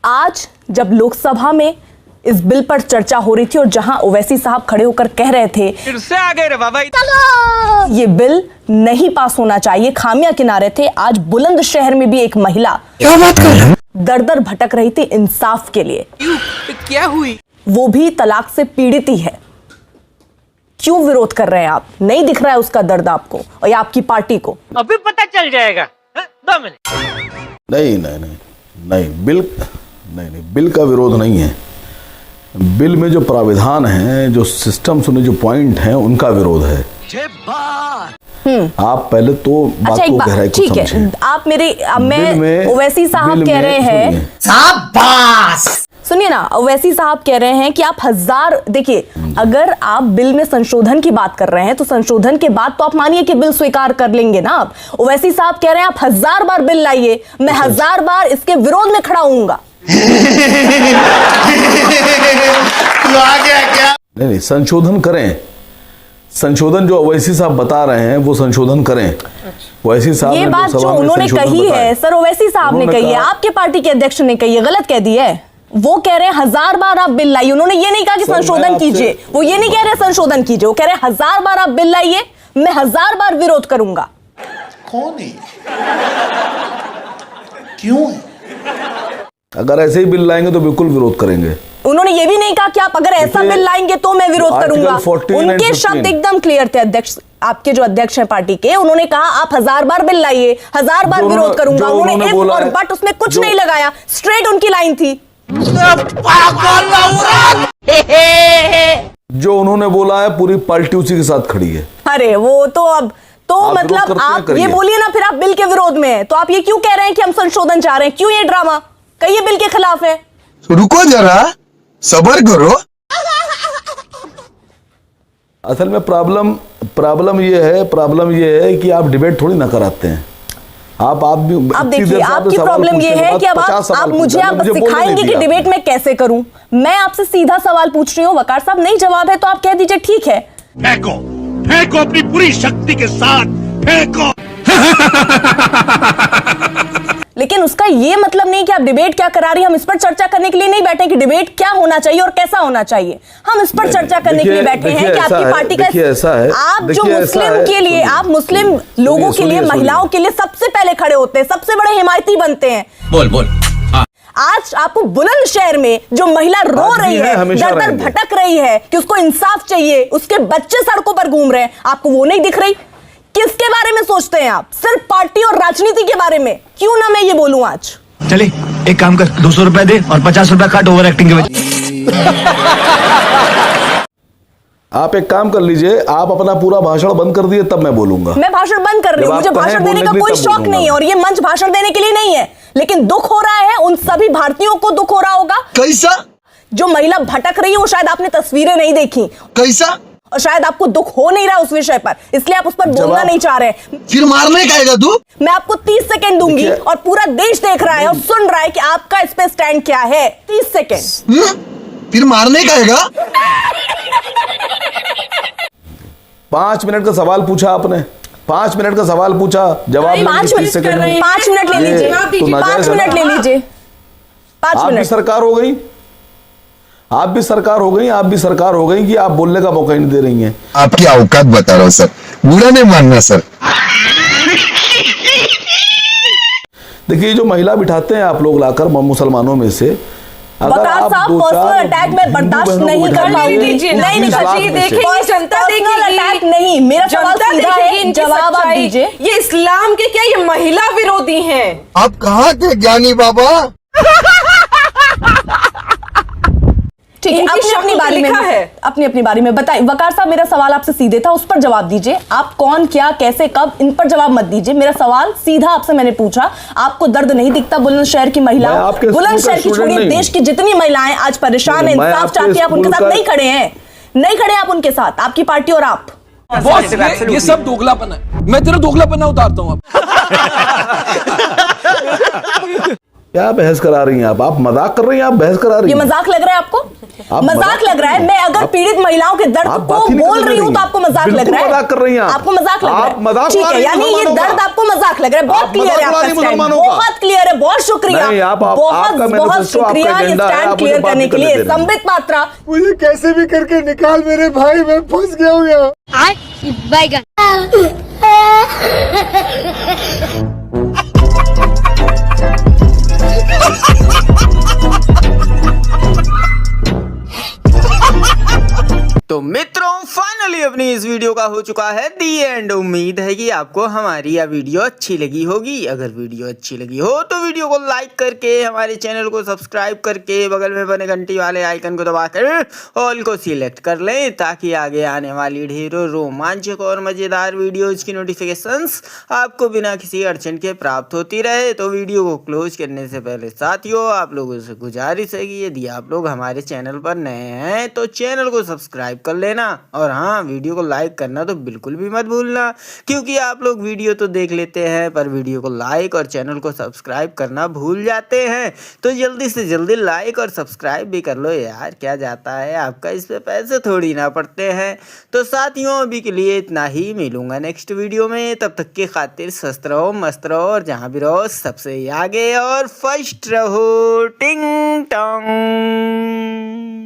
आज जब लोकसभा में इस बिल पर चर्चा हो रही थी और जहां ओवैसी साहब खड़े होकर कह रहे थे फिर से आ गए रे बाबा, ये बिल नहीं पास होना चाहिए, खामियां किनारे थे, आज बुलंदशहर में भी एक महिला क्या बात कर रहे हैं? दर दर भटक रही थी इंसाफ के लिए। क्या हुई? वो भी तलाक से पीड़ित ही है। क्यों विरोध कर रहे हैं आप? नहीं दिख रहा है उसका दर्द आपको और या आपकी पार्टी को? अभी पता चल जाएगा। 2 मिनट। नहीं, बिल का विरोध नहीं है। बिल में जो प्राविधान हैं, जो सिस्टम्स में जो पॉइंट हैं, उनका विरोध है। आप पहले तो बात को गहराई को समझें। ठीक है, आप मैं ओवैसी साहब कह रहे हैं, सुनिए ना, ओवैसी साहब कह रहे हैं कि आप देखिए, अगर आप बिल में संशोधन की बात कर रहे हैं तो संशोधन के बाद तो आप मानिए कि बिल स्वीकार कर लेंगे ना आप। ओवैसी साहब कह रहे हैं आप 1000 बार बिल लाइए, मैं 1000 बार इसके विरोध में खड़ा होऊंगा। नहीं, संशोधन करें। संशोधन जो ओवैसी साहब बता रहे हैं वो संशोधन करें। ओवैसी साहब ये बात जो उन्होंने कही है सर, ओवैसी साहब ने कही है, आपके पार्टी के अध्यक्ष ने कही है, गलत कह दी है। वो कह रहे हैं 1000 बार आप बिल लाइए, उन्होंने ये नहीं कहा कि संशोधन कीजिए, वो ये नहीं कह रहे संशोधन कीजिए, वो कह रहे हैं 1000 बार आप बिल लाइए, मैं 1000 बार विरोध करूंगा। कौन है? क्यों है? अगर ऐसे ही बिल लाएंगे तो बिल्कुल विरोध करेंगे। उन्होंने ये भी नहीं कहा कि आप अगर ऐसा बिल लाएंगे तो मैं विरोध करूंगा। उनके शब्द एकदम क्लियर थे। अध्यक्ष, आपके जो अध्यक्ष हैं पार्टी के, उन्होंने कहा आप 1000 बार बिल लाइए, 1000 बार विरोध करूंगा। उन्होंने इफ और बट उसमें कुछ नहीं लगाया, स्ट्रेट उनकी लाइन थी। जो उन्होंने बोला है पूरी पार्टी उसी के साथ खड़ी है। अरे वो तो अब तो मतलब आप ये बोलिए ना, फिर आप बिल के विरोध में है तो आप ये क्यों कह रहे हैं कि हम संशोधन चाह रहे हैं? क्यों ये ड्रामा? कहिए बिल के खिलाफ है। रुको जरा, सब्र करो। असल में प्रॉब्लम ये है कि आप डिबेट थोड़ी ना कराते हैं। आप भी अब देखिए, आपकी प्रॉब्लम ये है कि अब आप मुझे सिखाएंगे कि डिबेट में कैसे करूं। मैं आपसे सीधा सवाल पूछ रही हूं, वकार साहब नहीं जवाब है तो आप कह दीजिए ठीक है। फेंको अपनी पूरी शक्ति के साथ फेंको। लेकिन उसका ये मतलब नहीं कि आप डिबेट क्या करा रही है। हम इस पर चर्चा करने के लिए नहीं बैठे कि डिबेट क्या होना चाहिए और कैसा होना चाहिए। हम इस पर चर्चा करने के लिए बैठे हैं कि आपकी पार्टी का आप जो मुस्लिम के लिए, आप मुस्लिम लोगों के लिए, महिलाओं के लिए सबसे पहले खड़े होते हैं, सबसे बड़े हिमायती बनते हैं। बोल आज आपको बुलंदशहर में जो महिला रो रही है, दर दर भटक रही है कि उसको इंसाफ चाहिए, उसके बच्चे सड़कों पर घूम रहे हैं, आपको वो नहीं दिख रही? किसके बारे में सोचते हैं आप? सिर्फ पार्टी और राजनीति के बारे में। क्यों ना मैं ये बोलूं आज? चले एक काम कर, 200 रुपए दे और 50 रुपए काट ओवर एक्टिंग के वजह। आप एक काम कर लीजिए, आप अपना पूरा भाषण बंद कर दिए तब मैं बोलूंगा। मैं भाषण बंद कर रही हूँ, मुझे भाषण देने का कोई शौक नहीं है और ये मंच भाषण देने के लिए नहीं है। लेकिन दुख हो रहा है, उन सभी भारतीयों को दुख हो रहा होगा। कैसा? जो महिला भटक रही है, वो शायद आपने तस्वीरें नहीं देखी। कैसा? और शायद आपको दुख हो नहीं रहा उस विषय पर, इसलिए आप उस पर बोलना नहीं चाह रहे। फिर मारने का आएगा तू? मैं आपको 30 सेकंड दूंगी और पूरा देश देख रहा है और सुन रहा है कि आपका इस पे स्टैंड क्या है। 30 सेकंड। फिर मारने का आएगा? 5 मिनट का सवाल पूछा आपने, 5 मिनट का सवाल पूछा, जवाब 5 मिनट ले लीजिए, 5 मिनट ले लीजिए, 5 मिनट। सरकार हो गई, आप भी सरकार हो गई कि आप बोलने का मौका ही नहीं दे रही हैं। आपकी औकात बता रहा हूं सर, बुरा नहीं मानना सर। देखिए, जो महिला बिठाते हैं आप लोग लाकर मुसलमानों में से, वकार साहब पर्सनल अटैक में बर्दाश्त नहीं कर पाऊंगी। नहीं अटैक नहीं, मेरा सवाल सीधा है, जवाब आप दीजिए। ये इस्लाम के क्या, ये महिला विरोधी हैं? आप कहाँ के ज्ञानी बाबा? ठीक है, अपनी बारी में बताइए। वकार साहब, मेरा सवाल आपसे सीधे था, उस पर जवाब दीजिए। आप कौन, क्या, कैसे, कब, इन पर जवाब मत दीजिए। मेरा सवाल सीधा आपसे मैंने पूछा, आपको दर्द नहीं दिखता बुलंदशहर की महिलाओं? बुलंदशहर की छोड़िए, देश की जितनी महिलाएं आज परेशान है, इंसाफ चाहती है, आप उनके साथ नहीं खड़े हैं। नहीं खड़े आप उनके साथ, आपकी पार्टी और आप। बॉस, ये सब दोगलापन है। मैं तेरा दोगलापन उतारता हूँ अब। क्या बहस करा रही हैं आप मजाक कर रही हैं, आप बहस करा रही ये हैं। मजाक लग रहा है आपको? मजाक लग रहा है? मैं अगर पीड़ित महिलाओं के दर्द को बोल रही हूँ तो आपको मजाक लग रहा है? मजाक कर रही हैं आपको मजाक लग रहा है? मजाक ठीक है, यानी ये दर्द आपको मजाक लग रहा है। बहुत क्लियर है आपका स्टैंड, बहुत क्लियर है, बहुत शुक्रिया, बहुत शुक्रिया ये स्टैंड क्लियर करने के लिए। संबित पात्रा, मुझे कैसे भी करके निकाल मेरे भाई, मैं फंस गया हूँ यहाँ। तो मित्रों फाइनली अपनी इस वीडियो का हो चुका है दी एंड। उम्मीद है कि आपको हमारी यह वीडियो अच्छी लगी होगी। अगर वीडियो अच्छी लगी हो तो वीडियो को लाइक करके, हमारे चैनल को सब्सक्राइब करके, बगल में बने घंटी वाले आइकन को दबाकर ऑल को सिलेक्ट कर लें, ताकि आगे आने वाली ढेरों रोमांचक और मज़ेदार वीडियोज़ की नोटिफिकेशंस आपको बिना किसी अड़चन के प्राप्त होती रहे। तो वीडियो को क्लोज करने से पहले साथियों आप लोगों से गुजारिश है कि यदि आप लोग हमारे चैनल पर नए हैं तो चैनल को सब्सक्राइब कर लेना, और हाँ वीडियो को लाइक करना तो बिल्कुल भी मत भूलना, क्योंकि आप लोग वीडियो तो देख लेते हैं पर वीडियो को लाइक और चैनल को सब्सक्राइब करना भूल जाते हैं। तो जल्दी से जल्दी लाइक और सब्सक्राइब भी कर लो यार, क्या जाता है आपका, इस पे पैसे थोड़ी ना पड़ते हैं। तो साथियों अभी के लिए इतना ही, मिलूंगा नेक्स्ट वीडियो में, तब तक के खातिर स्वस्थ रहो, मस्त रहो और जहाँ भी रहो सबसे आगे और फर्स्ट रहो। टिंग टोंग।